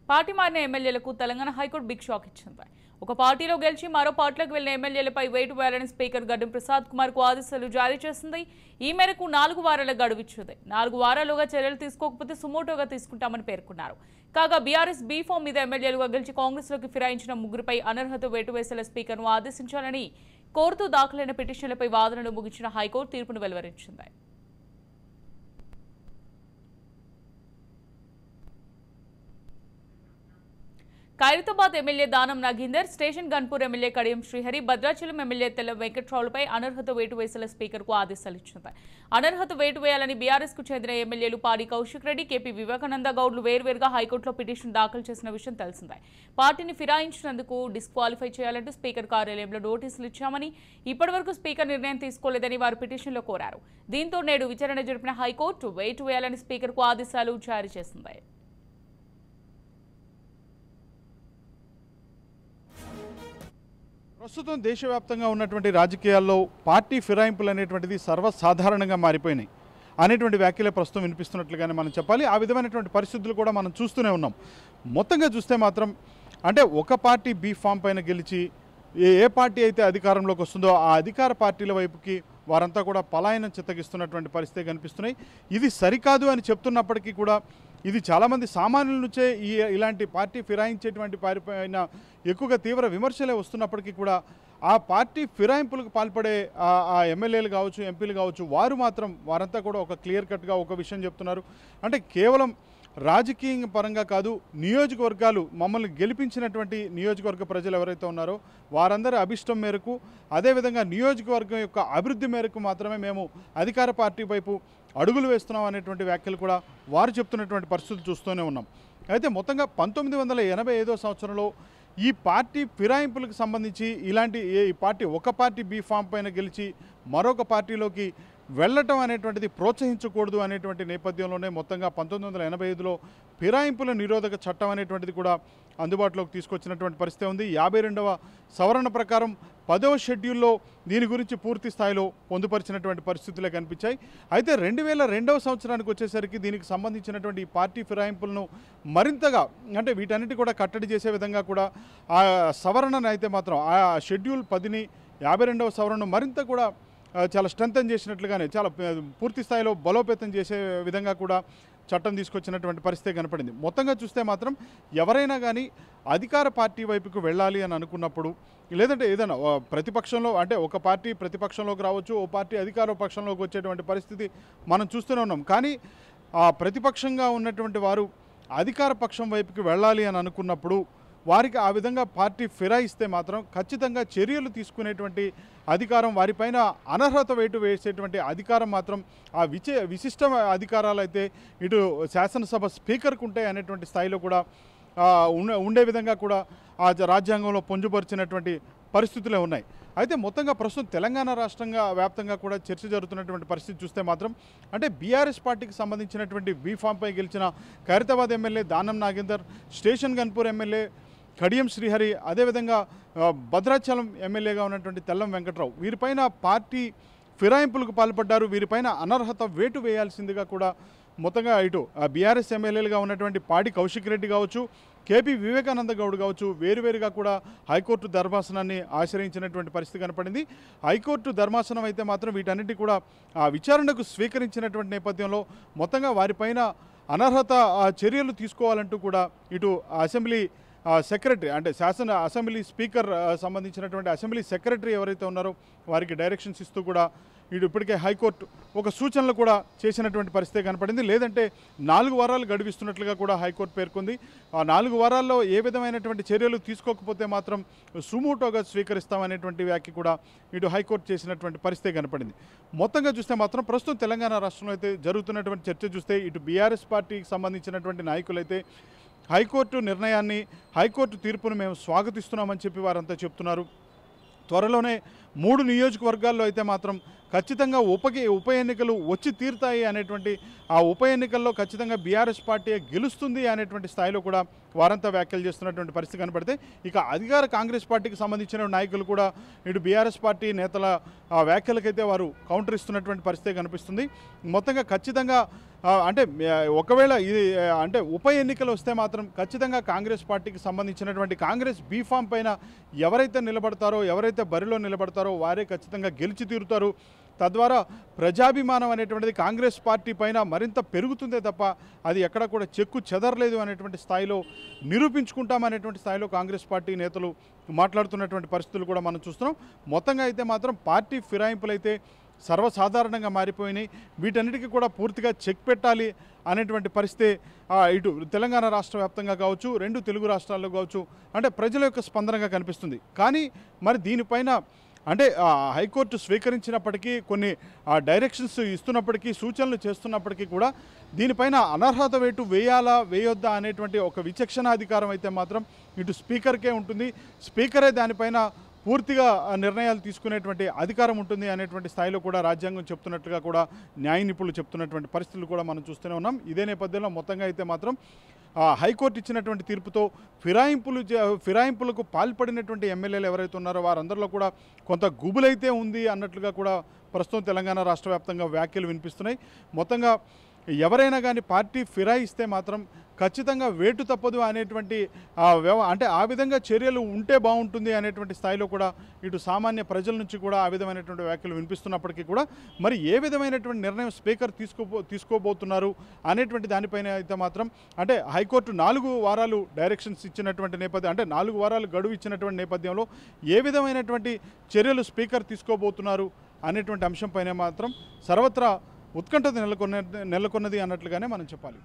Party మారిన ఎమ్మెల్యేలకు Telangana high court big shock ఇచ్చింది. ఒక పార్టీలో గెలిచి మరో పార్టీలోకి వెళ్లిన ఎమ్మెల్యేలపై వేటు వేయాలని స్పీకర్ గడ్డం ప్రసాద్ కుమార్ కు ఆదేశాలు జారీ చేసింది. ఈ మేరకు 4 వారాల గడువు ఇచ్చింది. 4 వారాలుగా చర్యలు తీసుకోకపోతే సుమోటోగా తీసుకుంటామని పేర్కొన్నారు. కాగా బీఆర్ఎస్ బీ ఫామ్ మీద ఎమ్మెల్యేలుగా గెలిచి కాంగ్రెస్ లోకి ఫిరాయించిన ముగ్గురిపై అనర్హత వేటు వేసేలా స్పీకర్ ను ఆదేశించాలని కోరుతూ దాఖలైన పిటిషన్లపై వాదనలు ముగించిన హైకోర్టు తీర్పును వెలువరించింది. Khairatabad MLA Danam Nagender, station Ghanpur MLA Kadiyam Srihari, Bhadrachalam MLA Tellam వెంకట్రావులపై అనర్హత వేటు వేసేలా స్పీకర్ కు ఆదేశాలు ఇచ్చింది. అనర్హత వేటు వేయాలని బీఆర్ఎస్ కు చెందిన ఎమ్మెల్యేలు పాడి కౌశిక్ రెడ్డి, కేపీ వివేకానంద గౌడ్లు వేర్వేరుగా హైకోర్టులో పిటిషన్ దాఖలు చేసిన విషయం తెలిసిందే. పార్టీని ఫిరాయించినందుకు డిస్క్వాలిఫై చేయాలంటూ స్పీకర్ కార్యాలయంలో నోటీసులు ఇచ్చామని, ఇప్పటివరకు స్పీకర్ నిర్ణయం తీసుకోలేదని వారు పిటిషన్లో కోరారు. దీంతో నేడు విచారణ జరిపిన హైకోర్టు వేటు వేయాలని స్పీకర్ కు ఆదేశాలు జారీ చేసింది. ప్రస్తుతం దేశవ్యాప్తంగా ఉన్నటువంటి రాజకీయాల్లో పార్టీ ఫిరాయింపులు అనేటువంటిది సర్వసాధారణంగా మారిపోయినాయి అనేటువంటి వ్యాఖ్యలే ప్రస్తుతం వినిపిస్తున్నట్లుగానే మనం చెప్పాలి. ఆ విధమైనటువంటి పరిస్థితులు కూడా మనం చూస్తూనే ఉన్నాం. మొత్తంగా చూస్తే మాత్రం అంటే ఒక పార్టీ బీ ఫామ్ పైన గెలిచి ఏ పార్టీ అయితే అధికారంలోకి వస్తుందో ఆ అధికార పార్టీల వైపుకి వారంతా కూడా పలాయనం చిత్తగిస్తున్నటువంటి పరిస్థితి కనిపిస్తున్నాయి. ఇది సరికాదు అని చెప్తున్నప్పటికీ కూడా ఇది చాలామంది సామాన్యుల నుంచే ఇలాంటి పార్టీ ఫిరాయించేటువంటి పైన ఎక్కువగా తీవ్ర విమర్శలే వస్తున్నప్పటికీ కూడా ఆ పార్టీ ఫిరాయింపులకు పాల్పడే ఆ ఎమ్మెల్యేలు కావచ్చు, ఎంపీలు కావచ్చు, వారంతా కూడా ఒక క్లియర్ కట్గా ఒక విషయం చెప్తున్నారు. అంటే కేవలం రాజకీయ పరంగా కాదు, నియోజకవర్గాలు మమ్మల్ని గెలిపించినటువంటి నియోజకవర్గ ప్రజలు ఎవరైతే ఉన్నారో వారందరి అభిష్టం మేరకు, అదేవిధంగా నియోజకవర్గం యొక్క అభివృద్ధి మేరకు మాత్రమే మేము అధికార పార్టీ వైపు అడుగులు వేస్తున్నాం అనేటువంటి వ్యాఖ్యలు కూడా వారు చెప్తున్నటువంటి పరిస్థితులు చూస్తూనే ఉన్నాం. అయితే మొత్తంగా 1985 సంవత్సరంలో ఈ పార్టీ ఫిరాయింపులకు సంబంధించి ఇలాంటి ఒక పార్టీ బీ ఫామ్ పైన గెలిచి మరొక పార్టీలోకి వెళ్ళటం అనేటువంటిది ప్రోత్సహించకూడదు అనేటువంటి నేపథ్యంలోనే మొత్తంగా 1985లో ఫిరాయింపుల నిరోధక చట్టం అనేటువంటిది కూడా అందుబాటులోకి తీసుకొచ్చినటువంటి పరిస్థితి ఉంది. 52వ సవరణ ప్రకారం 10వ షెడ్యూల్లో దీని గురించి పూర్తి స్థాయిలో పొందుపరిచినటువంటి పరిస్థితులే కనిపించాయి. అయితే 2002వ సంవత్సరానికి వచ్చేసరికి దీనికి సంబంధించినటువంటి ఈ పార్టీ ఫిరాయింపులను మరింతగా అంటే వీటన్నిటి కూడా కట్టడి చేసే విధంగా కూడా ఆ సవరణను అయితే మాత్రం ఆ షెడ్యూల్ 10ని 52వ సవరణను మరింత కూడా చాలా స్ట్రెంథన్ చేసినట్లుగానే చాలా పూర్తి స్థాయిలో బలోపేతం చేసే విధంగా కూడా చట్టం తీసుకొచ్చినటువంటి పరిస్థితి కనపడింది. మొత్తంగా చూస్తే మాత్రం ఎవరైనా కానీ అధికార పార్టీ వైపుకు వెళ్ళాలి అని అనుకున్నప్పుడు, లేదంటే ఏదైనా ప్రతిపక్షంలో అంటే ఒక పార్టీ ప్రతిపక్షంలోకి రావచ్చు, ఓ పార్టీ అధికార పక్షంలోకి వచ్చేటువంటి పరిస్థితి మనం చూస్తూనే ఉన్నాం. కానీ ఆ ప్రతిపక్షంగా ఉన్నటువంటి వారు అధికార పక్షం వైపుకి వెళ్ళాలి అని అనుకున్నప్పుడు వారికి ఆ విధంగా పార్టీ ఫిరాయిస్తే మాత్రం ఖచ్చితంగా చర్యలు తీసుకునేటువంటి అధికారం, వారిపైన అనర్హత వేటు వేసేటువంటి అధికారం మాత్రం ఆ విశిష్ట అధికారాలు అయితే ఇటు శాసనసభ స్పీకర్కు ఉంటాయి అనేటువంటి స్థాయిలో కూడా ఉండే విధంగా కూడా ఆ రాజ్యాంగంలో పొందుపరిచినటువంటి పరిస్థితులే ఉన్నాయి. అయితే మొత్తంగా ప్రస్తుతం తెలంగాణ వ్యాప్తంగా కూడా చర్చ జరుగుతున్నటువంటి పరిస్థితి చూస్తే మాత్రం అంటే బీఆర్ఎస్ పార్టీకి సంబంధించినటువంటి బీ ఫామ్పై గెలిచిన Khairatabad MLA Danam Nagender, station Ghanpur MLA Kadiyam Srihari, అదేవిధంగా భద్రాచలం ఎమ్మెల్యేగా ఉన్నటువంటి తెల్లం వెంకట్రావు వీరిపైన పార్టీ ఫిరాయింపులకు పాల్పడ్డారు. వీరిపైన అనర్హత వేటు వేయాల్సిందిగా కూడా మొత్తంగా ఇటు బీఆర్ఎస్ ఎమ్మెల్యేలుగా ఉన్నటువంటి పాడి కౌశిక్ రెడ్డి కావచ్చు, కేపీ వివేకానంద గౌడ్ కావచ్చు, వేరువేరుగా కూడా హైకోర్టు ధర్మాసనాన్ని ఆశ్రయించినటువంటి పరిస్థితి కనపడింది. హైకోర్టు ధర్మాసనం అయితే మాత్రం వీటన్నిటి కూడా విచారణకు స్వీకరించినటువంటి నేపథ్యంలో మొత్తంగా వారిపైన అనర్హత చర్యలు తీసుకోవాలంటూ కూడా ఇటు అసెంబ్లీ సెక్రటరీ అంటే అసెంబ్లీ స్పీకర్ సంబంధించినటువంటి అసెంబ్లీ సెక్రటరీ ఎవరైతే ఉన్నారో వారికి డైరెక్షన్స్ ఇస్తూ కూడా ఇప్పటికే హైకోర్టు ఒక సూచనలు కూడా చేసినటువంటి పరిస్థితి కనపడింది. లేదంటే 4 వారాలు గడువిస్తున్నట్లుగా కూడా హైకోర్టు పేర్కొంది. ఆ 4 వారాల్లో ఏ విధమైనటువంటి చర్యలు తీసుకోకపోతే మాత్రం సుమోటోగా స్వీకరిస్తామనేటువంటి వ్యాఖ్య కూడా ఇటు హైకోర్టు చేసినటువంటి పరిస్థితి కనపడింది. మొత్తంగా చూస్తే మాత్రం ప్రస్తుతం తెలంగాణ రాష్ట్రంలో అయితే జరుగుతున్నటువంటి చర్చ చూస్తే ఇటు బీఆర్ఎస్ పార్టీకి సంబంధించినటువంటి నాయకులైతే హైకోర్టు నిర్ణయాన్ని, హైకోర్టు తీర్పును మేము స్వాగతిస్తున్నామని చెప్పి వారంతా చెప్తున్నారు. త్వరలోనే 3 నియోజకవర్గాల్లో అయితే మాత్రం ఖచ్చితంగా ఉప ఎన్నికలు వచ్చి తీరుతాయి అనేటువంటి ఆ ఉప ఎన్నికల్లో ఖచ్చితంగా బీఆర్ఎస్ పార్టీ గెలుస్తుంది అనేటువంటి స్థాయిలో కూడా వారంతా వ్యాఖ్యలు చేస్తున్నటువంటి పరిస్థితి కనపడితే ఇక అధికార కాంగ్రెస్ పార్టీకి సంబంధించిన నాయకులు కూడా ఇటు బీఆర్ఎస్ పార్టీ నేతల వ్యాఖ్యలకైతే వారు కౌంటర్ ఇస్తున్నటువంటి పరిస్థితి కనిపిస్తుంది. మొత్తంగా ఖచ్చితంగా అంటే ఒకవేళ ఇది అంటే ఉప ఎన్నికలు వస్తే మాత్రం ఖచ్చితంగా కాంగ్రెస్ పార్టీకి సంబంధించినటువంటి కాంగ్రెస్ బీఫామ్ పైన ఎవరైతే నిలబడతారో ఎవరైతే బరిలో నిలబడతారో వారే ఖచ్చితంగా గెలిచి తీరుతారు. తద్వారా ప్రజాభిమానం అనేటువంటిది కాంగ్రెస్ పార్టీ పైన మరింత పెరుగుతుందే తప్ప అది ఎక్కడ కూడా చెక్కు చెదరలేదు అనేటువంటి స్థాయిలో నిరూపించుకుంటామనేటువంటి స్థాయిలో కాంగ్రెస్ పార్టీ నేతలు మాట్లాడుతున్నటువంటి పరిస్థితులు కూడా మనం చూస్తున్నాం. మొత్తంగా అయితే మాత్రం పార్టీ ఫిరాయింపులైతే సర్వసాధారణంగా మారిపోయినాయి. వీటన్నిటికీ కూడా పూర్తిగా చెక్ పెట్టాలి అనేటువంటి పరిస్థితి ఇటు తెలంగాణ రాష్ట్ర వ్యాప్తంగా కావచ్చు, 2 తెలుగు రాష్ట్రాల్లో కావచ్చు అంటే ప్రజల యొక్క స్పందనగా కనిపిస్తుంది. కానీ మరి దీనిపైన అంటే హైకోర్టు స్వీకరించినప్పటికీ కొన్ని డైరెక్షన్స్ ఇస్తున్నప్పటికీ సూచనలు చేస్తున్నప్పటికీ కూడా దీనిపైన అనర్హత వేటు వేయాలా వేయొద్దా అనేటువంటి ఒక విచక్షణాధికారం అయితే మాత్రం ఇటు స్పీకర్కే ఉంటుంది. స్పీకరే దానిపైన పూర్తిగా నిర్ణయాలు తీసుకునేటువంటి అధికారం ఉంటుంది అనేటువంటి స్థాయిలో కూడా రాజ్యాంగం చెప్తున్నట్లుగా కూడా న్యాయ నిపుణులు చెప్తున్నటువంటి పరిస్థితులు కూడా మనం చూస్తూనే ఉన్నాం. ఇదే నేపథ్యంలో మొత్తంగా అయితే మాత్రం హైకోర్టు ఇచ్చినటువంటి తీర్పుతో ఫిరాయింపులకు పాల్పడినటువంటి ఎమ్మెల్యేలు ఎవరైతే ఉన్నారో వారందరిలో కూడా కొంత గుబులైతే ఉంది అన్నట్లుగా కూడా ప్రస్తుతం తెలంగాణ రాష్ట్ర వ్యాప్తంగా వ్యాఖ్యలు వినిపిస్తున్నాయి. మొత్తంగా ఎవరైనా కానీ పార్టీ ఫిరాయిస్తే మాత్రం ఖచ్చితంగా వేటు తప్పదు అనేటువంటి అంటే ఆ విధంగా చర్యలు ఉంటే బాగుంటుంది అనేటువంటి స్థాయిలో కూడా ఇటు సామాన్య ప్రజల నుంచి కూడా ఆ విధమైనటువంటి వ్యాఖ్యలు వినిపిస్తున్నప్పటికీ కూడా మరి ఏ విధమైనటువంటి నిర్ణయం స్పీకర్ తీసుకోబోతున్నారు అనేటువంటి దానిపైన అయితే మాత్రం అంటే హైకోర్టు 4 వారాలు డైరెక్షన్స్ ఇచ్చినటువంటి నేపథ్యం అంటే 4 వారాలు గడువు ఇచ్చినటువంటి నేపథ్యంలో ఏ విధమైనటువంటి చర్యలు స్పీకర్ తీసుకోబోతున్నారు అనేటువంటి అంశంపైన మాత్రం సర్వత్రా ఉత్కంఠత నెలకొన్నది అన్నట్లుగానే మనం చెప్పాలి.